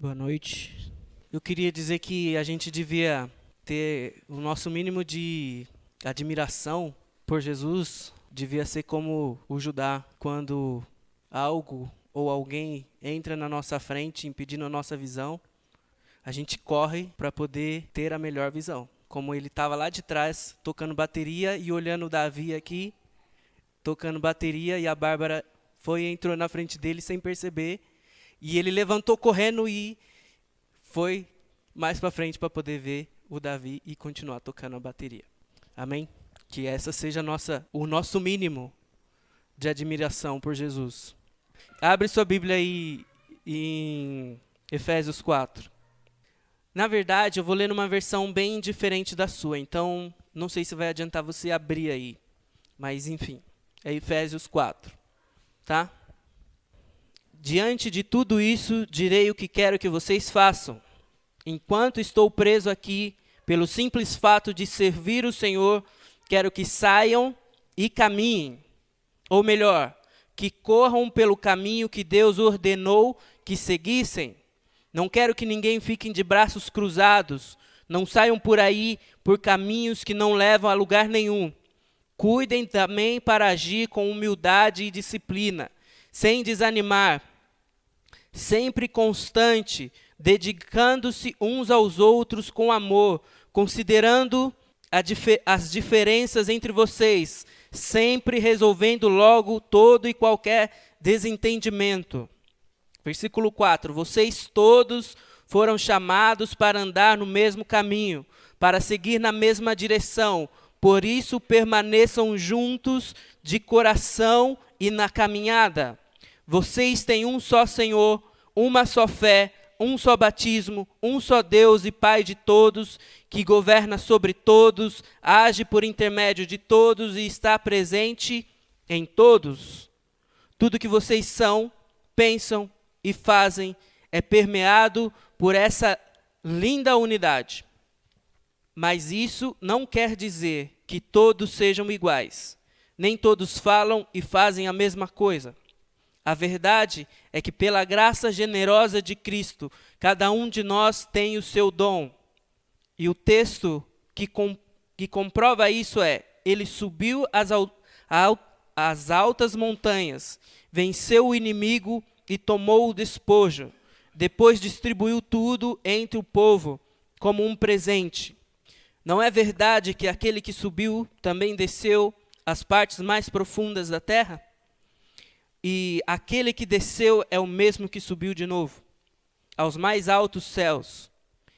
Boa noite. Eu queria dizer que a gente devia ter o nosso mínimo de admiração por Jesus, devia ser como o Judá, quando algo ou alguém entra na nossa frente impedindo a nossa visão, a gente corre para poder ter a melhor visão. Como ele estava lá de trás tocando bateria e olhando o Davi aqui, tocando bateria, e a Bárbara entrou na frente dele sem perceber, e ele levantou correndo e foi mais para frente para poder ver o Davi e continuar tocando a bateria. Amém? Que essa seja o nosso mínimo de admiração por Jesus. Abre sua Bíblia aí em Efésios 4. Na verdade, eu vou ler numa versão bem diferente da sua, então não sei se vai adiantar você abrir aí. Mas enfim, é Efésios 4, tá? Diante de tudo isso, direi o que quero que vocês façam. Enquanto estou preso aqui, pelo simples fato de servir o Senhor, quero que saiam e caminhem. Ou melhor, que corram pelo caminho que Deus ordenou que seguissem. Não quero que ninguém fique de braços cruzados. Não saiam por aí por caminhos que não levam a lugar nenhum. Cuidem também para agir com humildade e disciplina, sem desanimar, sempre constante, dedicando-se uns aos outros com amor, considerando as diferenças entre vocês, sempre resolvendo logo todo e qualquer desentendimento. Versículo 4, vocês todos foram chamados para andar no mesmo caminho, para seguir na mesma direção, por isso permaneçam juntos de coração e na caminhada. Vocês têm um só Senhor, uma só fé, um só batismo, um só Deus e Pai de todos, que governa sobre todos, age por intermédio de todos e está presente em todos. Tudo que vocês são, pensam e fazem é permeado por essa linda unidade. Mas isso não quer dizer que todos sejam iguais. Nem todos falam e fazem a mesma coisa. A verdade é que pela graça generosa de Cristo, cada um de nós tem o seu dom. E o texto que comprova isso é: ele subiu às altas montanhas, venceu o inimigo e tomou o despojo. Depois distribuiu tudo entre o povo como um presente. Não é verdade que aquele que subiu também desceu às partes mais profundas da terra? E aquele que desceu é o mesmo que subiu de novo aos mais altos céus.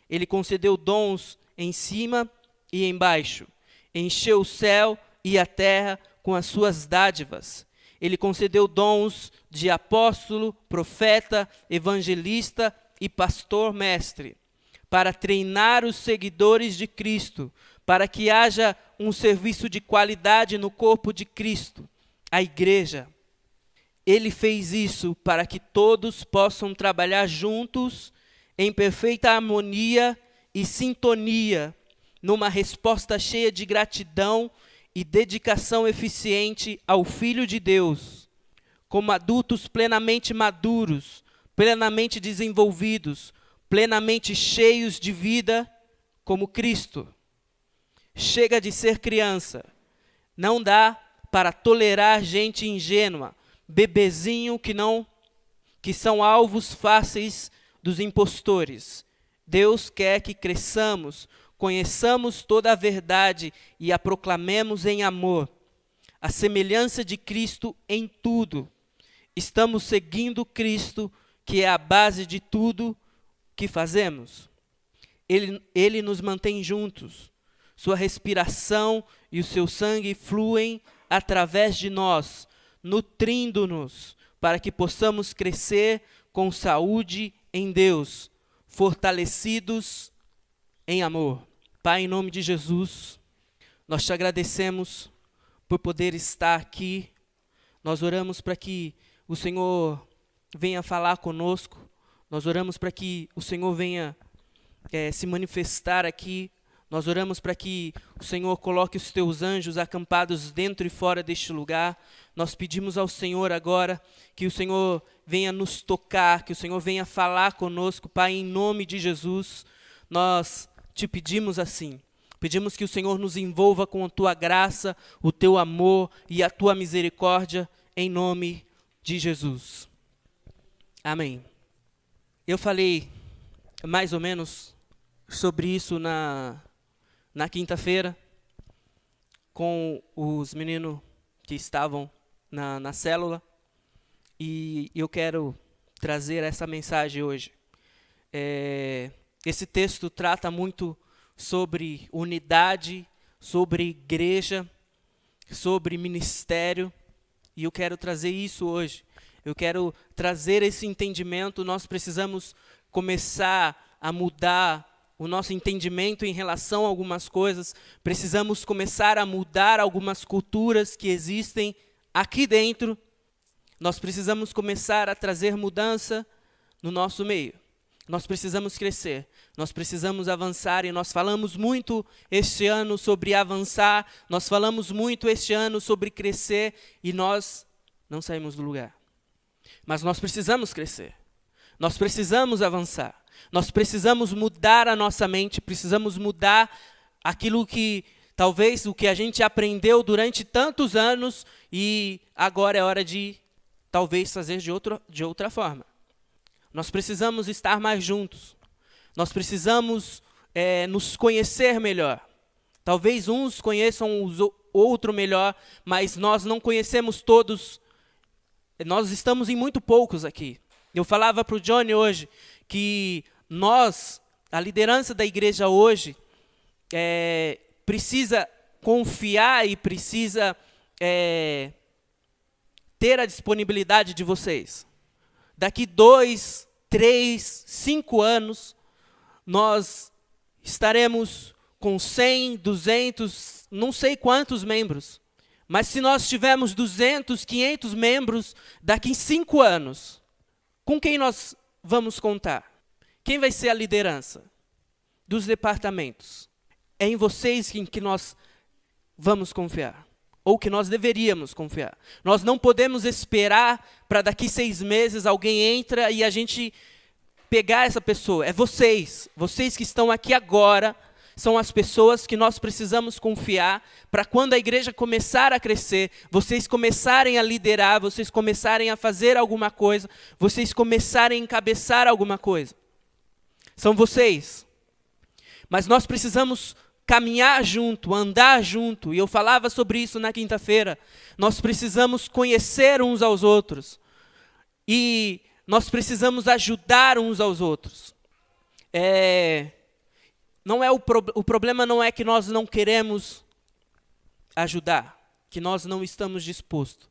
Ele concedeu dons em cima e embaixo. Encheu o céu e a terra com as suas dádivas. Ele concedeu dons de apóstolo, profeta, evangelista e pastor-mestre, para treinar os seguidores de Cristo, para que haja um serviço de qualidade no corpo de Cristo, a igreja. Ele fez isso para que todos possam trabalhar juntos, em perfeita harmonia e sintonia, numa resposta cheia de gratidão e dedicação eficiente ao Filho de Deus, como adultos plenamente maduros, plenamente desenvolvidos, plenamente cheios de vida, como Cristo. Chega de ser criança. Não dá para tolerar gente ingênua, bebezinho que são alvos fáceis dos impostores. Deus quer que cresçamos, conheçamos toda a verdade e a proclamemos em amor. A semelhança de Cristo em tudo. Estamos seguindo Cristo, que é a base de tudo que fazemos. Ele nos mantém juntos. Sua respiração e o seu sangue fluem através de nós, nutrindo-nos para que possamos crescer com saúde em Deus, fortalecidos em amor. Pai, em nome de Jesus, nós te agradecemos por poder estar aqui. Nós oramos para que o Senhor venha falar conosco. Nós oramos para que o Senhor venha se manifestar aqui. Nós oramos para que o Senhor coloque os teus anjos acampados dentro e fora deste lugar. Nós pedimos ao Senhor agora que o Senhor venha nos tocar, que o Senhor venha falar conosco, Pai, em nome de Jesus. Nós te pedimos assim. Pedimos que o Senhor nos envolva com a tua graça, o teu amor e a tua misericórdia, em nome de Jesus. Amém. Eu falei mais ou menos sobre isso na quinta-feira, com os meninos que estavam na célula, e eu quero trazer essa mensagem hoje. Esse texto trata muito sobre unidade, sobre igreja, sobre ministério, e eu quero trazer isso hoje. Eu quero trazer esse entendimento. Nós precisamos começar a mudar o nosso entendimento em relação a algumas coisas. Precisamos começar a mudar algumas culturas que existem aqui dentro. Nós precisamos começar a trazer mudança no nosso meio. Nós precisamos crescer, nós precisamos avançar, e nós falamos muito este ano sobre avançar, nós falamos muito este ano sobre crescer, e nós não saímos do lugar. Mas nós precisamos crescer, nós precisamos avançar, nós precisamos mudar a nossa mente, precisamos mudar aquilo que, talvez, o que a gente aprendeu durante tantos anos, e agora é hora de, talvez, fazer de outra forma. Nós precisamos estar mais juntos. Nós precisamos nos conhecer melhor. Talvez uns conheçam o outro melhor, mas nós não conhecemos todos. Nós estamos em muito poucos aqui. Eu falava para o Johnny hoje que nós, a liderança da igreja hoje, precisa confiar e precisa ter a disponibilidade de vocês. Daqui 2, 3, 5 anos, nós estaremos com 100, 200, não sei quantos membros. Mas se nós tivermos 200, 500 membros daqui 5 anos, com quem nós vamos contar? Quem vai ser a liderança dos departamentos? É em vocês que nós vamos confiar. Ou que nós deveríamos confiar. Nós não podemos esperar para daqui 6 meses alguém entra e a gente pegar essa pessoa. É vocês que estão aqui agora, são as pessoas que nós precisamos confiar para quando a igreja começar a crescer, vocês começarem a liderar, vocês começarem a fazer alguma coisa, vocês começarem a encabeçar alguma coisa. São vocês. Mas nós precisamos caminhar junto, andar junto, e eu falava sobre isso na quinta-feira. Nós precisamos conhecer uns aos outros, e nós precisamos ajudar uns aos outros. O problema não é que nós não queremos ajudar, que nós não estamos dispostos.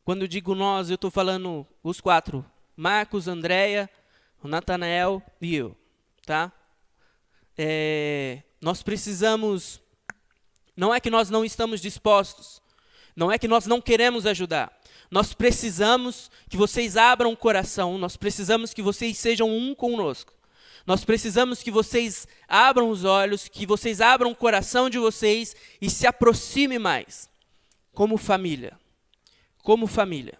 Quando eu digo nós, eu estou falando os 4, Marcos, Andréia, o Natanael e eu, tá? Nós precisamos, não é que nós não estamos dispostos, não é que nós não queremos ajudar. Nós precisamos que vocês abram o coração, nós precisamos que vocês sejam um conosco. Nós precisamos que vocês abram os olhos, que vocês abram o coração de vocês e se aproximem mais, como família. Como família.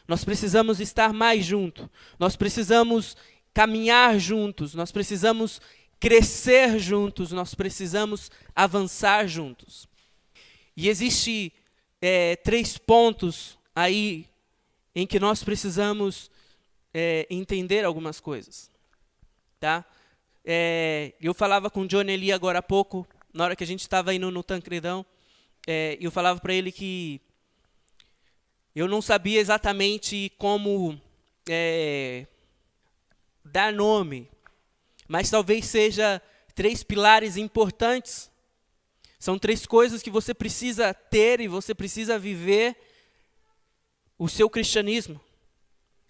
Nós precisamos estar mais juntos, nós precisamos caminhar juntos, nós precisamos crescer juntos, nós precisamos avançar juntos. E existe 3 pontos aí em que nós precisamos entender algumas coisas. Tá? Eu falava com o Johnny ali agora há pouco, na hora que a gente estava indo no Tancredão, eu falava para ele que eu não sabia exatamente como dar nome, mas talvez seja 3 pilares importantes. São 3 coisas que você precisa ter e você precisa viver o seu cristianismo,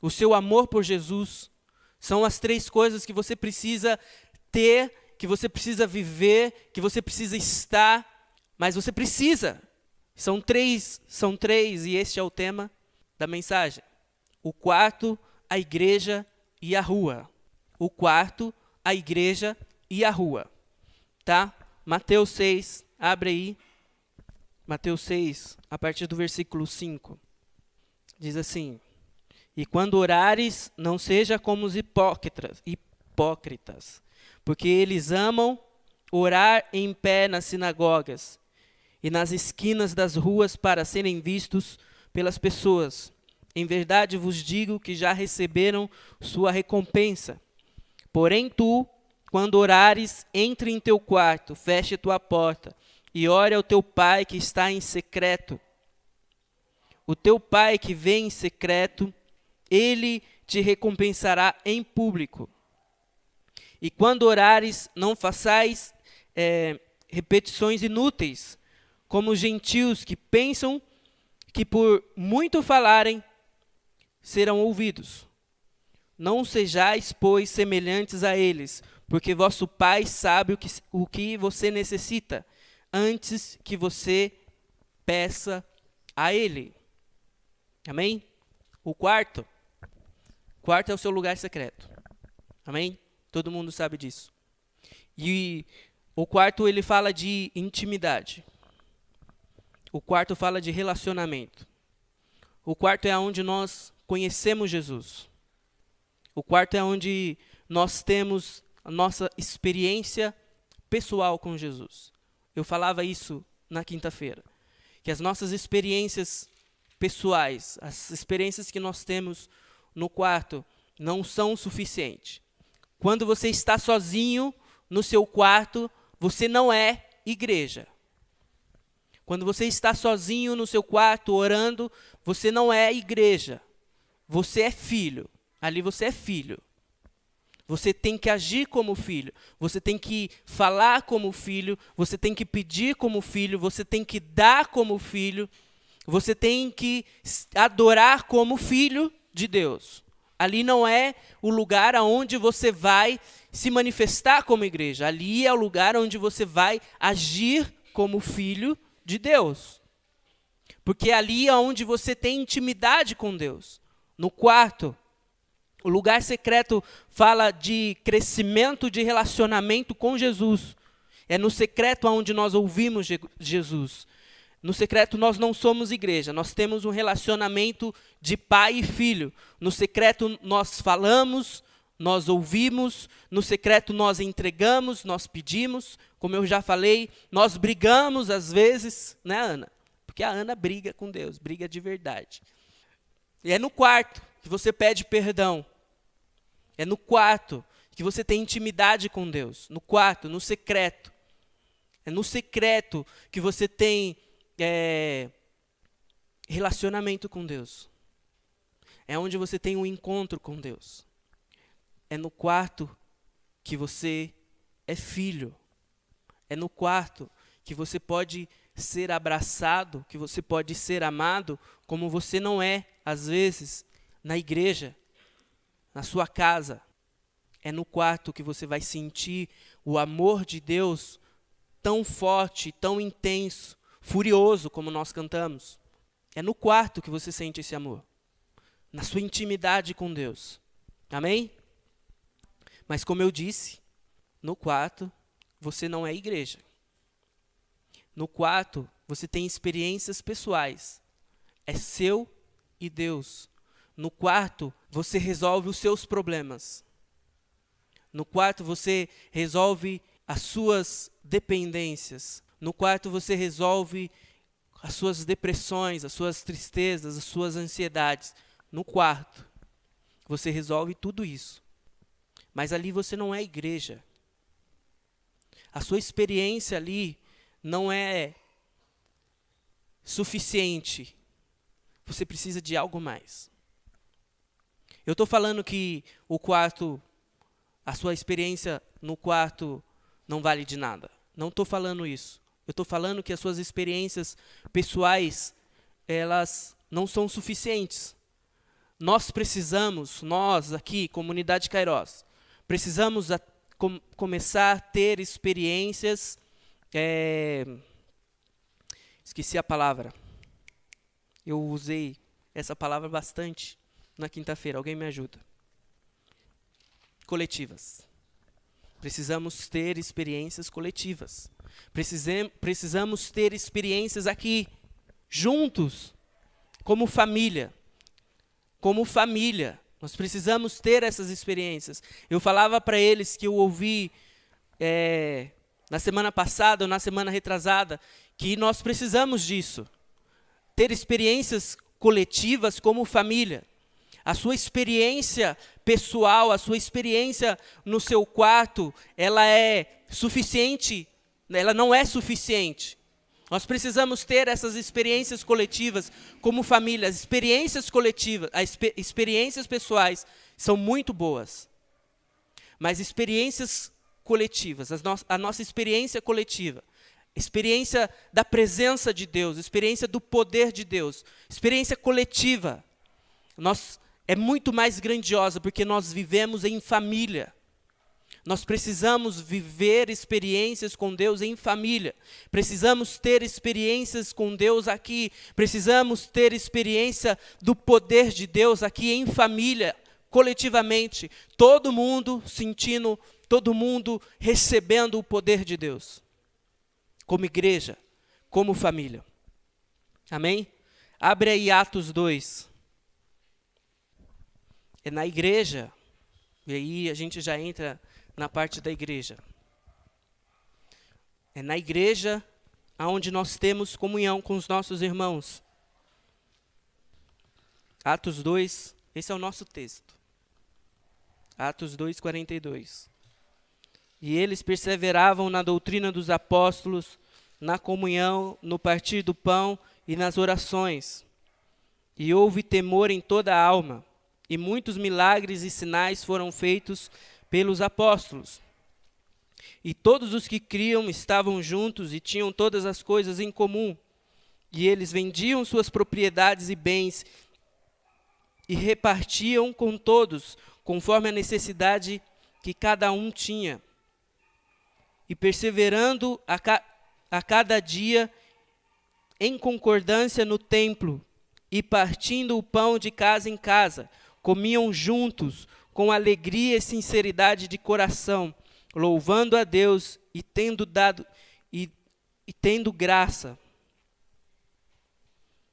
o seu amor por Jesus. São as 3 coisas que você precisa ter, que você precisa viver, que você precisa estar, mas você precisa. São três, e este é o tema da mensagem. O quarto, a igreja e a rua. O quarto, a igreja e a rua. Tá? Mateus 6, abre aí. Mateus 6, a partir do versículo 5. Diz assim: E quando orares, não seja como os hipócritas, porque eles amam orar em pé nas sinagogas e nas esquinas das ruas para serem vistos pelas pessoas. Em verdade vos digo que já receberam sua recompensa. Porém tu, quando orares, entre em teu quarto, feche tua porta e ore ao teu pai que está em secreto. O teu pai que vê em secreto, ele te recompensará em público. E quando orares, não façais repetições inúteis, como os gentios que pensam que por muito falarem serão ouvidos. Não sejais, pois, semelhantes a eles, porque vosso Pai sabe o que você necessita, antes que você peça a Ele. Amém? O quarto é o seu lugar secreto. Amém? Todo mundo sabe disso. E o quarto, ele fala de intimidade. O quarto fala de relacionamento. O quarto é onde nós conhecemos Jesus. O quarto é onde nós temos a nossa experiência pessoal com Jesus. Eu falava isso na quinta-feira. Que as nossas experiências pessoais, as experiências que nós temos no quarto, não são suficientes. Quando você está sozinho no seu quarto, você não é igreja. Quando você está sozinho no seu quarto orando, você não é igreja. Você é filho. Ali você é filho. Você tem que agir como filho. Você tem que falar como filho. Você tem que pedir como filho. Você tem que dar como filho. Você tem que adorar como filho de Deus. Ali não é o lugar onde você vai se manifestar como igreja. Ali é o lugar onde você vai agir como filho de Deus. Porque ali é onde você tem intimidade com Deus. No quarto, o lugar secreto fala de crescimento de relacionamento com Jesus. É no secreto onde nós ouvimos Jesus. No secreto nós não somos igreja, nós temos um relacionamento de pai e filho. No secreto nós falamos, nós ouvimos, no secreto nós entregamos, nós pedimos. Como eu já falei, nós brigamos às vezes, né, Ana? Porque a Ana briga com Deus, briga de verdade. E é no quarto que você pede perdão. É no quarto que você tem intimidade com Deus. No quarto, no secreto. É no secreto que você tem relacionamento com Deus. É onde você tem um encontro com Deus. É no quarto que você é filho. É no quarto que você pode ser abraçado, que você pode ser amado, como você não é, às vezes, na igreja, na sua casa. É no quarto que você vai sentir o amor de Deus tão forte, tão intenso, furioso, como nós cantamos. É no quarto que você sente esse amor. Na sua intimidade com Deus. Amém? Mas como eu disse, no quarto você não é igreja. No quarto você tem experiências pessoais. É seu e Deus. No quarto você resolve os seus problemas. No quarto você resolve as suas dependências. No quarto você resolve as suas depressões, as suas tristezas, as suas ansiedades. No quarto você resolve tudo isso. Mas ali você não é igreja. A sua experiência ali não é suficiente. Você precisa de algo mais. Eu estou falando que o quarto, a sua experiência no quarto não vale de nada. Não estou falando isso. Eu estou falando que as suas experiências pessoais, elas não são suficientes. Nós precisamos, nós aqui, Comunidade Kairos, precisamos começar a ter experiências, esqueci a palavra. Eu usei essa palavra bastante na quinta-feira. Alguém me ajuda? Coletivas. Precisamos ter experiências coletivas. Precisamos ter experiências aqui, juntos, como família. Como família, nós precisamos ter essas experiências. Eu falava para eles que eu ouvi na semana passada ou na semana retrasada, que nós precisamos disso. Ter experiências coletivas como família. A sua experiência pessoal, a sua experiência no seu quarto, ela é suficiente, ela não é suficiente. Nós precisamos ter essas experiências coletivas como família. As experiências coletivas, experiências pessoais são muito boas. Mas experiências coletivas, a nossa experiência coletiva, experiência da presença de Deus, experiência do poder de Deus, experiência coletiva, é muito mais grandiosa porque nós vivemos em família. Nós precisamos viver experiências com Deus em família. Precisamos ter experiências com Deus aqui. Precisamos ter experiência do poder de Deus aqui em família, coletivamente. Todo mundo sentindo, todo mundo recebendo o poder de Deus. Como igreja, como família. Amém? Abre aí Atos 2. É na igreja, e aí a gente já entra na parte da igreja. É na igreja onde nós temos comunhão com os nossos irmãos. Atos 2, esse é o nosso texto. Atos 2, 42. E eles perseveravam na doutrina dos apóstolos, na comunhão, no partir do pão e nas orações. E houve temor em toda a alma, e muitos milagres e sinais foram feitos pelos apóstolos. E todos os que criam estavam juntos e tinham todas as coisas em comum. E eles vendiam suas propriedades e bens e repartiam com todos, conforme a necessidade que cada um tinha. E perseverando a cada dia em concordância no templo, e partindo o pão de casa em casa, comiam juntos, com alegria e sinceridade de coração, louvando a Deus e tendo graça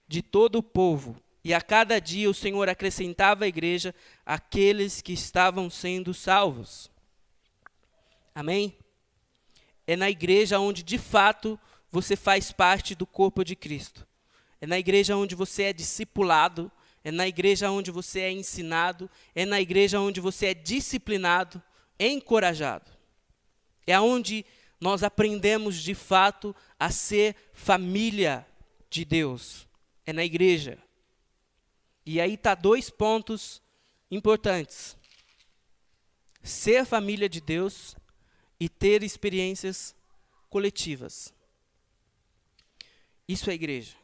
de todo o povo. E a cada dia o Senhor acrescentava à igreja aqueles que estavam sendo salvos. Amém? É na igreja onde, de fato, você faz parte do corpo de Cristo. É na igreja onde você é discipulado. É na igreja onde você é ensinado, é na igreja onde você é disciplinado, encorajado. É onde nós aprendemos de fato a ser família de Deus. É na igreja. E aí está 2 pontos importantes. Ser família de Deus e ter experiências coletivas. Isso é igreja.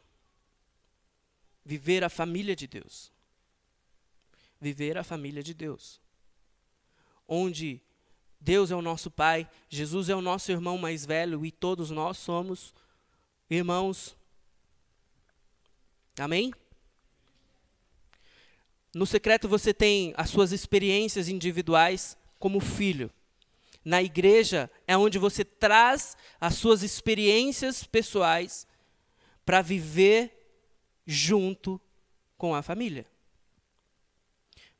Viver a família de Deus. Viver a família de Deus. Onde Deus é o nosso Pai, Jesus é o nosso irmão mais velho e todos nós somos irmãos. Amém? No secreto você tem as suas experiências individuais como filho. Na igreja é onde você traz as suas experiências pessoais para viver junto com a família.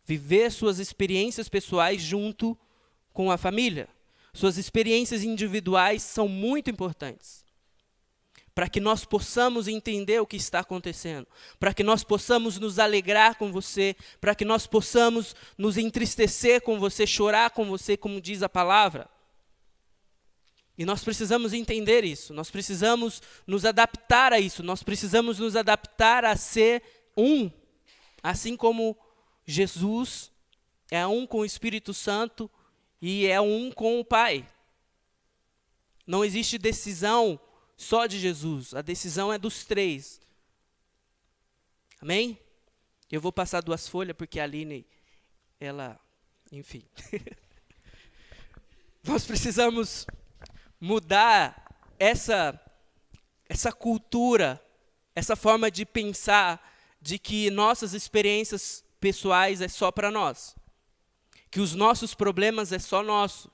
Viver suas experiências pessoais junto com a família. Suas experiências individuais são muito importantes. Para que nós possamos entender o que está acontecendo. Para que nós possamos nos alegrar com você. Para que nós possamos nos entristecer com você, chorar com você, como diz a palavra. E nós precisamos entender isso, nós precisamos nos adaptar a isso, nós precisamos nos adaptar a ser um, assim como Jesus é um com o Espírito Santo e é um com o Pai. Não existe decisão só de Jesus, a decisão é dos 3. Amém? Eu vou passar 2 folhas porque a Aline, ela, enfim. Nós precisamos mudar essa cultura, essa forma de pensar de que nossas experiências pessoais é só para nós. Que os nossos problemas é só nosso.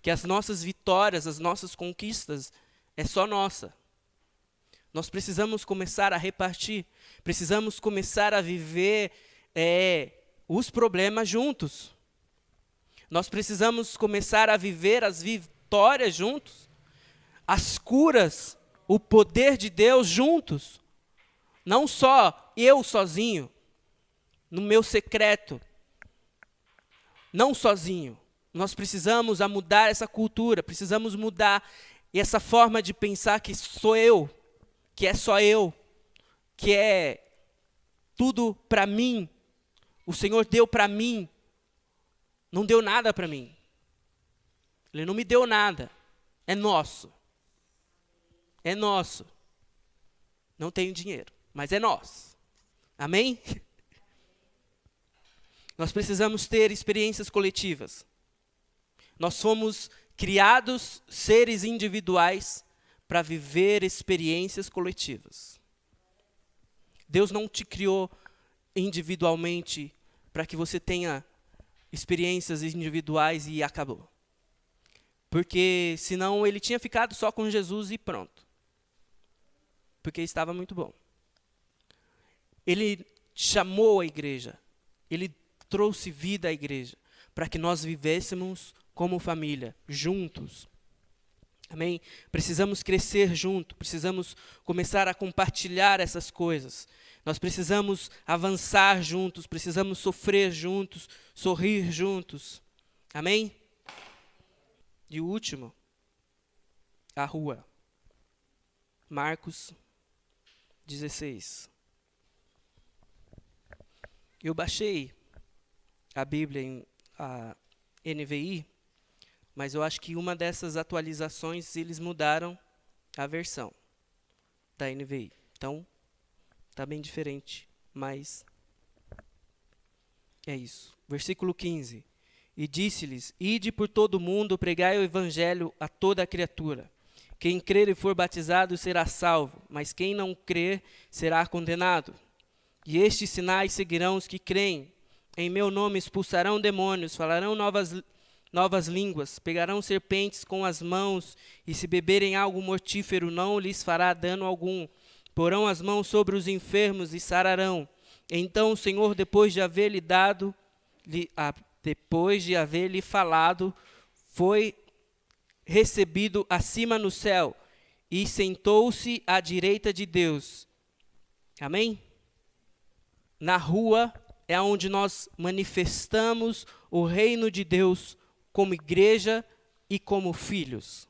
que as nossas vitórias, as nossas conquistas, é só nossa. Nós precisamos começar a repartir, precisamos começar a viver os problemas juntos. Nós precisamos começar a viver as vitórias juntos, as curas, o poder de Deus juntos. Não só eu sozinho, no meu secreto, não sozinho. Nós precisamos mudar essa cultura, precisamos mudar essa forma de pensar que sou eu, que é só eu, que é tudo para mim. O Senhor deu para mim, não deu nada para mim. Ele não me deu nada, é nosso. É nosso. Não tenho dinheiro, mas é nosso. Amém? Nós precisamos ter experiências coletivas. Nós fomos criados seres individuais para viver experiências coletivas. Deus não te criou individualmente para que você tenha experiências individuais e acabou. Porque senão ele tinha ficado só com Jesus e pronto. Porque estava muito bom. Ele chamou a igreja, ele trouxe vida à igreja, para que nós vivêssemos como família, juntos. Amém? Precisamos crescer junto, precisamos começar a compartilhar essas coisas. Nós precisamos avançar juntos, precisamos sofrer juntos, sorrir juntos. Amém? E o último, a rua. Marcos 16. Eu baixei a Bíblia em NVI, mas eu acho que uma dessas atualizações eles mudaram a versão da NVI. Então, está bem diferente, mas é isso. Versículo 15. E disse-lhes, ide por todo o mundo, pregai o evangelho a toda a criatura. Quem crer e for batizado será salvo, mas quem não crer será condenado. E estes sinais seguirão os que creem. Em meu nome expulsarão demônios, falarão novas línguas, pegarão serpentes com as mãos, e se beberem algo mortífero não lhes fará dano algum. Porão as mãos sobre os enfermos e sararão. Então o Senhor, depois de haver lhe falado, foi recebido acima no céu e sentou-se à direita de Deus. Amém? Na rua é onde nós manifestamos o reino de Deus como igreja e como filhos.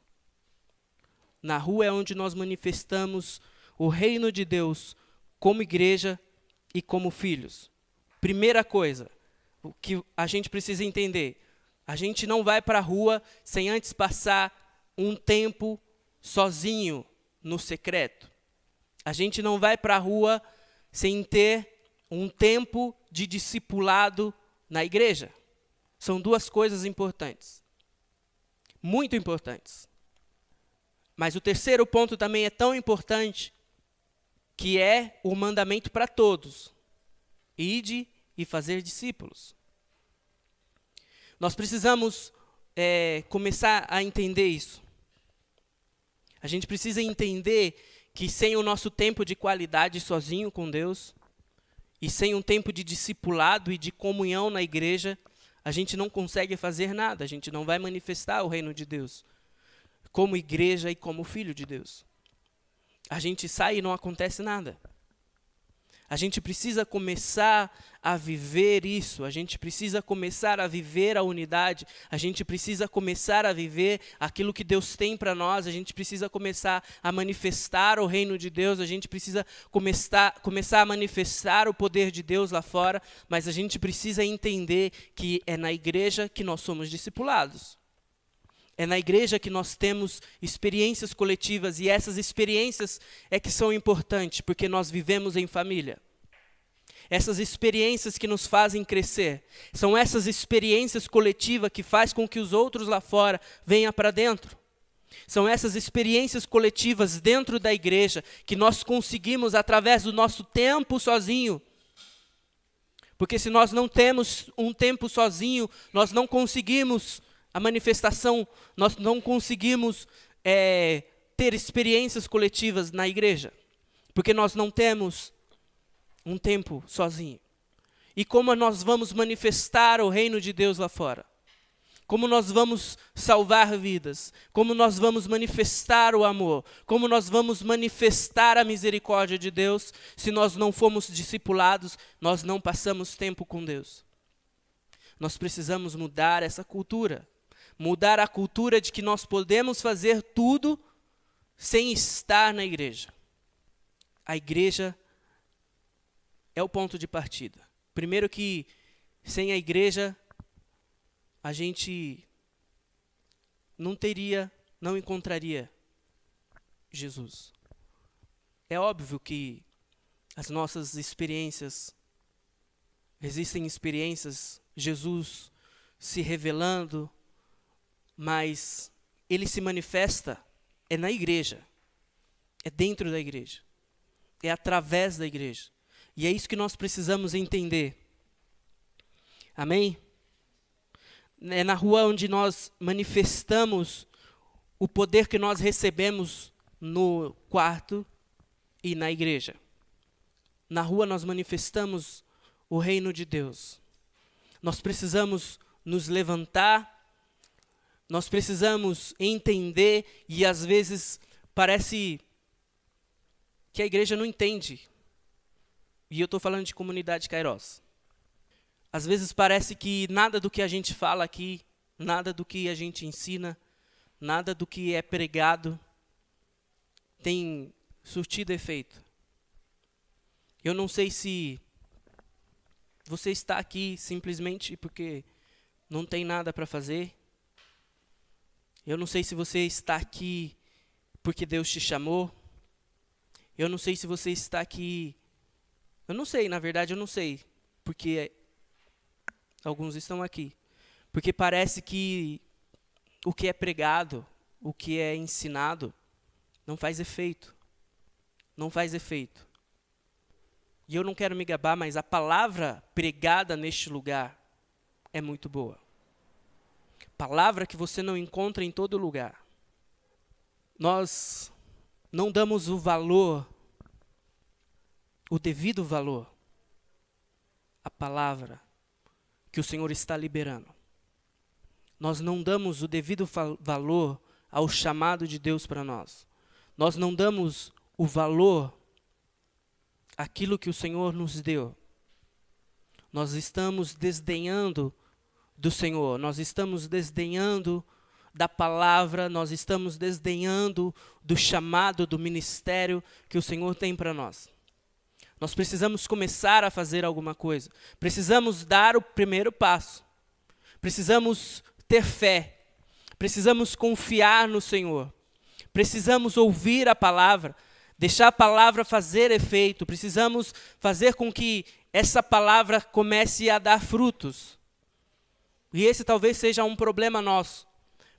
Na rua é onde nós manifestamos o reino de Deus como igreja e como filhos. Primeira coisa, o que a gente precisa entender, a gente não vai para a rua sem antes passar um tempo sozinho no secreto. A gente não vai para a rua sem ter um tempo de discipulado na igreja. São duas coisas importantes. Muito importantes. Mas o terceiro ponto também é tão importante, que é o mandamento para todos. Ide e fazer discípulos. Nós precisamos começar a entender isso. A gente precisa entender que sem o nosso tempo de qualidade sozinho com Deus, e sem um tempo de discipulado e de comunhão na igreja, a gente não consegue fazer nada, a gente não vai manifestar o reino de Deus, como igreja e como filho de Deus. A gente sai e não acontece nada. A gente precisa começar a viver isso, a gente precisa começar a viver a unidade, a gente precisa começar a viver aquilo que Deus tem para nós, a gente precisa começar a manifestar o reino de Deus, a gente precisa começar a manifestar o poder de Deus lá fora, mas a gente precisa entender que é na igreja que nós somos discipulados. É na igreja que nós temos experiências coletivas, e essas experiências é que são importantes, porque nós vivemos em família. Essas experiências que nos fazem crescer, são essas experiências coletivas que faz com que os outros lá fora venham para dentro. São essas experiências coletivas dentro da igreja que nós conseguimos através do nosso tempo sozinho. Porque se nós não temos um tempo sozinho, nós não conseguimos A manifestação, nós não conseguimos ter experiências coletivas na igreja, porque nós não temos um tempo sozinho. E como nós vamos manifestar o reino de Deus lá fora? Como nós vamos salvar vidas? Como nós vamos manifestar o amor? Como nós vamos manifestar a misericórdia de Deus se nós não fomos discipulados, nós não passamos tempo com Deus? Nós precisamos mudar essa cultura. Mudar a cultura de que nós podemos fazer tudo sem estar na igreja. A igreja é o ponto de partida. Primeiro que sem a igreja a gente não encontraria Jesus. É óbvio que as nossas experiências, existem experiências, Jesus se revelando, mas ele se manifesta na igreja, é dentro da igreja, é através da igreja. E é isso que nós precisamos entender. Amém? É na rua onde nós manifestamos o poder que nós recebemos no quarto e na igreja. Na rua nós manifestamos o reino de Deus. Nós precisamos nos levantar, nós precisamos entender, e às vezes parece que a igreja não entende. E eu estou falando de comunidade Kairos. Às vezes parece que nada do que a gente fala aqui, nada do que a gente ensina, nada do que é pregado tem surtido efeito. Eu não sei se você está aqui simplesmente porque não tem nada para fazer. Eu não sei se você está aqui porque Deus te chamou. Eu não sei se você está aqui... Eu não sei, na verdade eu não sei, porque alguns estão aqui. Porque parece que o que é pregado, o que é ensinado, não faz efeito. Não faz efeito. E eu não quero me gabar, mas a palavra pregada neste lugar é muito boa. Palavra que você não encontra em todo lugar. Nós não damos o valor, o devido valor, à palavra que o Senhor está liberando. Nós não damos o devido valor ao chamado de Deus para nós. Nós não damos o valor àquilo que o Senhor nos deu. Nós estamos desdenhando do Senhor, nós estamos desdenhando da palavra, nós estamos desdenhando do chamado, do ministério que o Senhor tem para nós. Nós precisamos começar a fazer alguma coisa. Precisamos dar o primeiro passo. Precisamos ter fé. Precisamos confiar no Senhor. Precisamos ouvir a palavra, deixar a palavra fazer efeito. Precisamos fazer com que essa palavra comece a dar frutos. E esse talvez seja um problema nosso,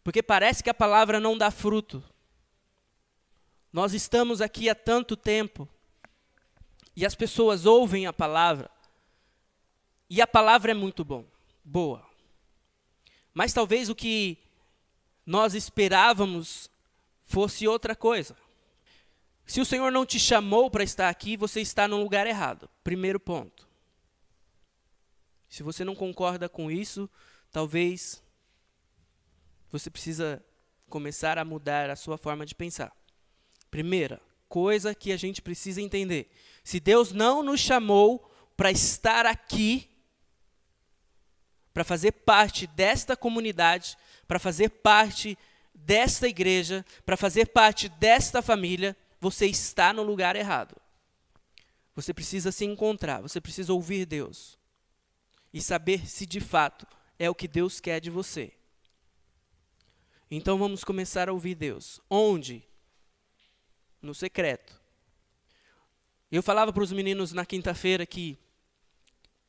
porque parece que a palavra não dá fruto. Nós estamos aqui há tanto tempo, e as pessoas ouvem a palavra, e a palavra é muito boa. Mas talvez o que nós esperávamos fosse outra coisa. Se o Senhor não te chamou para estar aqui, você está no lugar errado. Primeiro ponto. Se você não concorda com isso, talvez você precisa começar a mudar a sua forma de pensar. Primeira coisa que a gente precisa entender. Se Deus não nos chamou para estar aqui, para fazer parte desta comunidade, para fazer parte desta igreja, para fazer parte desta família, você está no lugar errado. Você precisa se encontrar, você precisa ouvir Deus e saber se de fato é o que Deus quer de você. Então vamos começar a ouvir Deus. Onde? No secreto. Eu falava para os meninos na quinta-feira que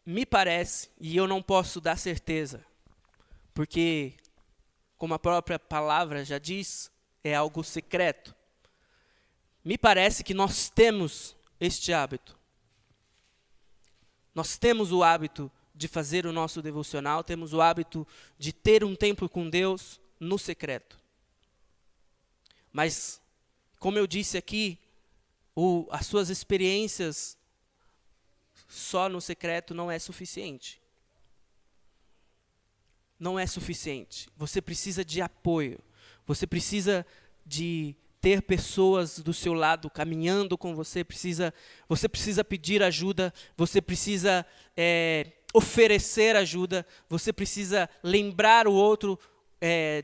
me parece, e eu não posso dar certeza, porque, como a própria palavra já diz, é algo secreto. Me parece que nós temos este hábito. Nós temos o hábito de fazer o nosso devocional, temos o hábito de ter um tempo com Deus no secreto. Mas, como eu disse aqui, as suas experiências só no secreto não é suficiente. Não é suficiente. Você precisa de apoio. Você precisa de ter pessoas do seu lado caminhando com você. Você precisa pedir ajuda. Você precisa oferecer ajuda. Você precisa lembrar o outro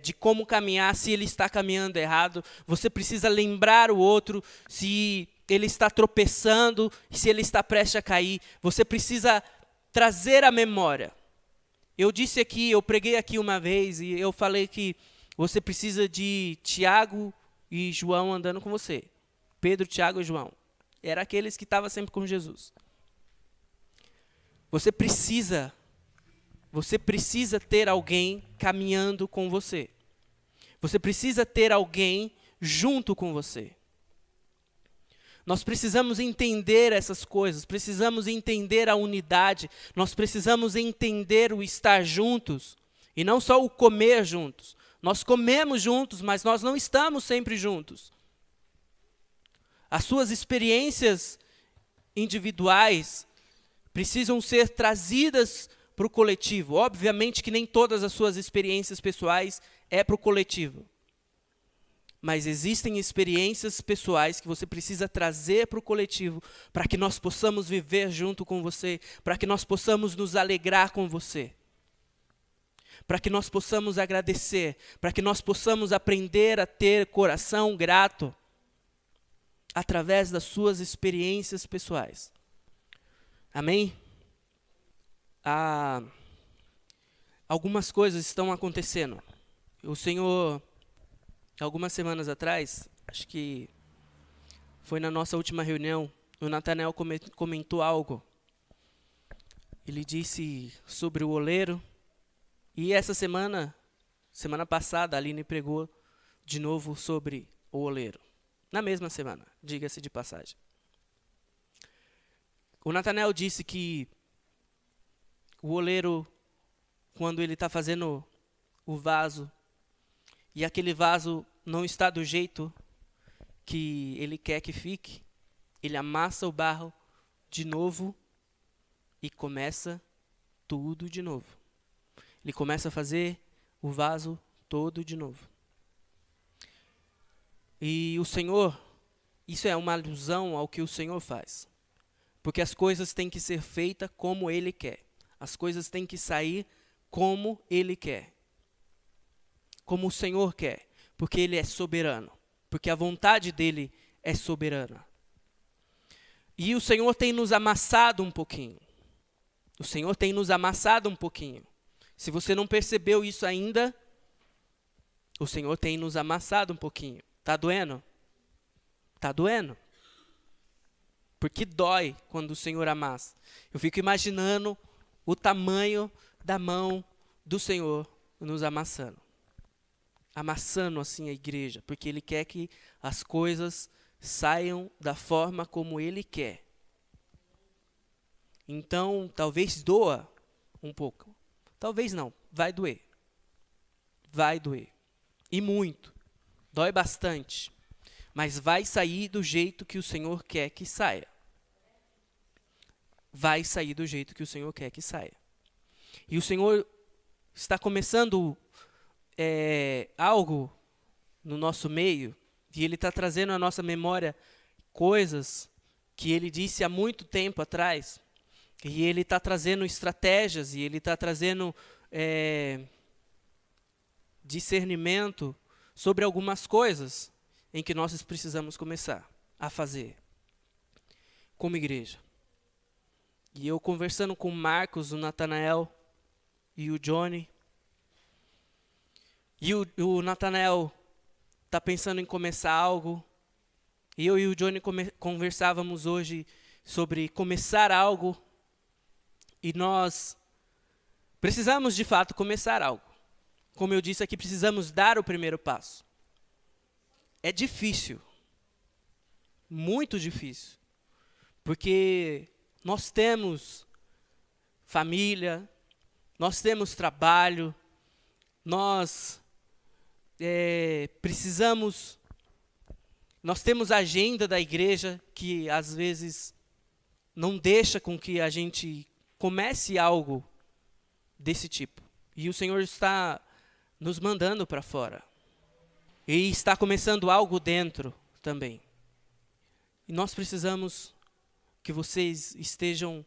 de como caminhar se ele está caminhando errado. Você precisa lembrar o outro se ele está tropeçando, se ele está prestes a cair. Você precisa trazer a memória. Eu preguei aqui uma vez e eu falei que você precisa de Tiago e João andando com você. Pedro, Tiago e João. Eram aqueles que estavam sempre com Jesus. Você precisa ter alguém caminhando com você. Você precisa ter alguém junto com você. Nós precisamos entender essas coisas, precisamos entender a unidade, nós precisamos entender o estar juntos, e não só o comer juntos. Nós comemos juntos, mas nós não estamos sempre juntos. As suas experiências individuais precisam ser trazidas para o coletivo. Obviamente que nem todas as suas experiências pessoais é para o coletivo. Mas existem experiências pessoais que você precisa trazer para o coletivo, para que nós possamos viver junto com você, para que nós possamos nos alegrar com você, para que nós possamos agradecer, para que nós possamos aprender a ter coração grato, através das suas experiências pessoais. Amém? Algumas coisas estão acontecendo. O Senhor, algumas semanas atrás, acho que foi na nossa última reunião, o Natanael comentou algo. Ele disse sobre o oleiro. E essa semana passada, a Aline pregou de novo sobre o oleiro. Na mesma semana, diga-se de passagem. O Natanael disse que o oleiro, quando ele está fazendo o vaso, e aquele vaso não está do jeito que ele quer que fique, ele amassa o barro de novo e começa tudo de novo. Ele começa a fazer o vaso todo de novo. E o Senhor, isso é uma alusão ao que o Senhor faz. Porque as coisas têm que ser feitas como Ele quer. As coisas têm que sair como Ele quer. Como o Senhor quer. Porque Ele é soberano. Porque a vontade dEle é soberana. E o Senhor tem nos amassado um pouquinho. O Senhor tem nos amassado um pouquinho. Se você não percebeu isso ainda, o Senhor tem nos amassado um pouquinho. Tá doendo? Tá doendo? Porque dói quando o Senhor amassa. Eu fico imaginando o tamanho da mão do Senhor nos amassando. Amassando assim a igreja, porque Ele quer que as coisas saiam da forma como Ele quer. Então, talvez doa um pouco. Talvez não, vai doer. Vai doer. E muito. Dói bastante. Mas vai sair do jeito que o Senhor quer que saia. Vai sair do jeito que o Senhor quer que saia. E o Senhor está começando algo no nosso meio, e Ele está trazendo à nossa memória coisas que Ele disse há muito tempo atrás, e Ele está trazendo estratégias, e Ele está trazendo discernimento sobre algumas coisas em que nós precisamos começar a fazer como igreja. E eu conversando com o Marcos, o Natanael e o Johnny, e o Natanael está pensando em começar algo, e eu e o Johnny conversávamos hoje sobre começar algo, e nós precisamos de fato começar algo. Como eu disse aqui, precisamos dar o primeiro passo. É difícil, muito difícil, porque nós temos família, nós temos trabalho, nós nós temos a agenda da igreja que às vezes não deixa com que a gente comece algo desse tipo. E o Senhor está nos mandando para fora. E está começando algo dentro também. E nós precisamos que vocês estejam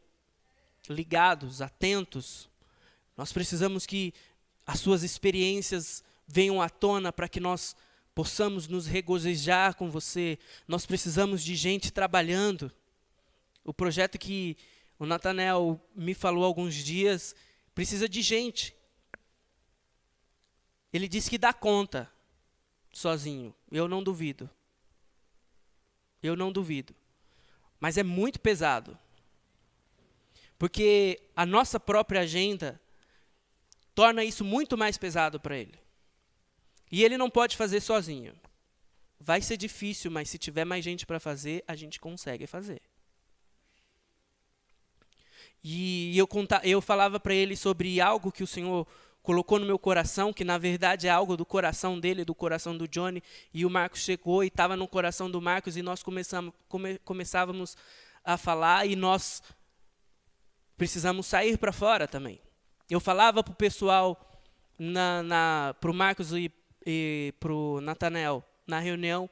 ligados, atentos. Nós precisamos que as suas experiências venham à tona para que nós possamos nos regozijar com você. Nós precisamos de gente trabalhando. O projeto que o Natanael me falou há alguns dias precisa de gente. Ele disse que dá conta sozinho. Eu não duvido. Eu não duvido. Mas é muito pesado. Porque a nossa própria agenda torna isso muito mais pesado para ele. E ele não pode fazer sozinho. Vai ser difícil, mas se tiver mais gente para fazer, a gente consegue fazer. E eu falava para ele sobre algo que o Senhor colocou no meu coração, que na verdade é algo do coração dele, do coração do Johnny, e o Marcos chegou e estava no coração do Marcos, e nós começávamos a falar, e nós precisamos sair para fora também. Eu falava para o pessoal, para o Marcos e para o Natanael, na reunião,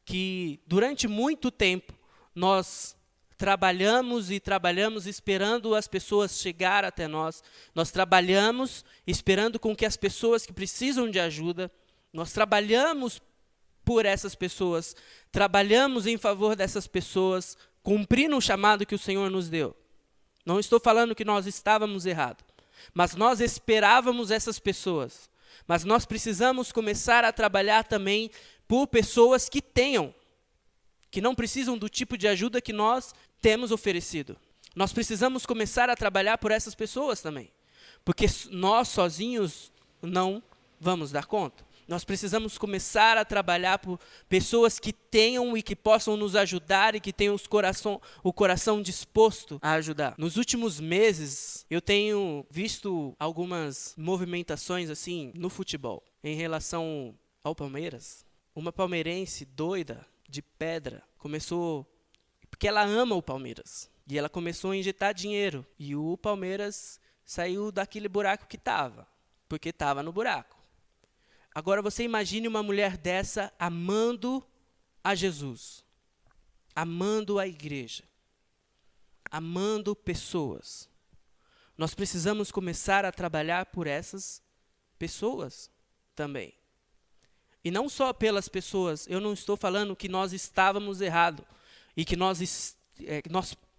que durante muito tempo nós trabalhamos e trabalhamos esperando as pessoas chegar até nós. Nós trabalhamos esperando com que as pessoas que precisam de ajuda, nós trabalhamos por essas pessoas, trabalhamos em favor dessas pessoas, cumprindo o chamado que o Senhor nos deu. Não estou falando que nós estávamos errados, mas nós esperávamos essas pessoas. Mas nós precisamos começar a trabalhar também por pessoas que não precisam do tipo de ajuda que nós temos oferecido. Nós precisamos começar a trabalhar por essas pessoas também. Porque nós sozinhos não vamos dar conta. Nós precisamos começar a trabalhar por pessoas que tenham e que possam nos ajudar e que tenham o coração disposto a ajudar. Nos últimos meses, eu tenho visto algumas movimentações assim no futebol em relação ao Palmeiras. Uma palmeirense doida, de pedra, começou, porque ela ama o Palmeiras, e ela começou a injetar dinheiro, e o Palmeiras saiu daquele buraco que estava, porque estava no buraco. Agora você imagine uma mulher dessa amando a Jesus, amando a igreja, amando pessoas. Nós precisamos começar a trabalhar por essas pessoas também. E não só pelas pessoas, eu não estou falando que nós estávamos errados e que nós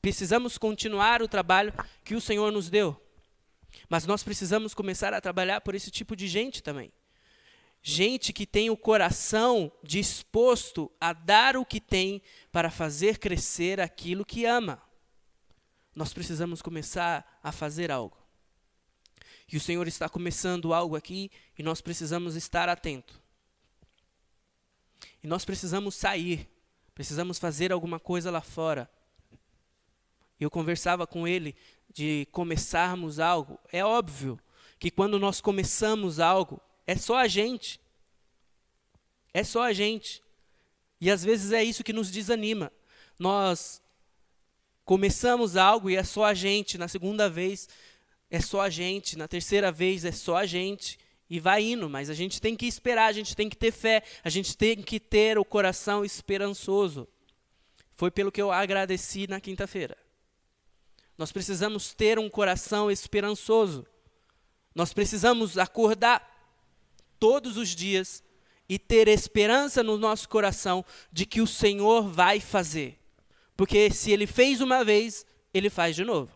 precisamos continuar o trabalho que o Senhor nos deu. Mas nós precisamos começar a trabalhar por esse tipo de gente também. Gente que tem o coração disposto a dar o que tem para fazer crescer aquilo que ama. Nós precisamos começar a fazer algo. E o Senhor está começando algo aqui e nós precisamos estar atentos. E nós precisamos sair, precisamos fazer alguma coisa lá fora. Eu conversava com ele de começarmos algo. É óbvio que quando nós começamos algo, é só a gente. É só a gente. E às vezes é isso que nos desanima. Nós começamos algo e é só a gente. Na segunda vez é só a gente. Na terceira vez é só a gente. E vai indo, mas a gente tem que esperar, a gente tem que ter fé, a gente tem que ter o coração esperançoso. Foi pelo que eu agradeci na quinta-feira. Nós precisamos ter um coração esperançoso. Nós precisamos acordar todos os dias e ter esperança no nosso coração de que o Senhor vai fazer. Porque se Ele fez uma vez, Ele faz de novo.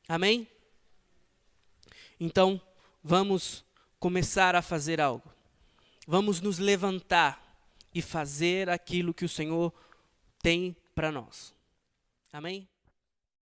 Amém? Então, vamos começar a fazer algo. Vamos nos levantar e fazer aquilo que o Senhor tem para nós. Amém?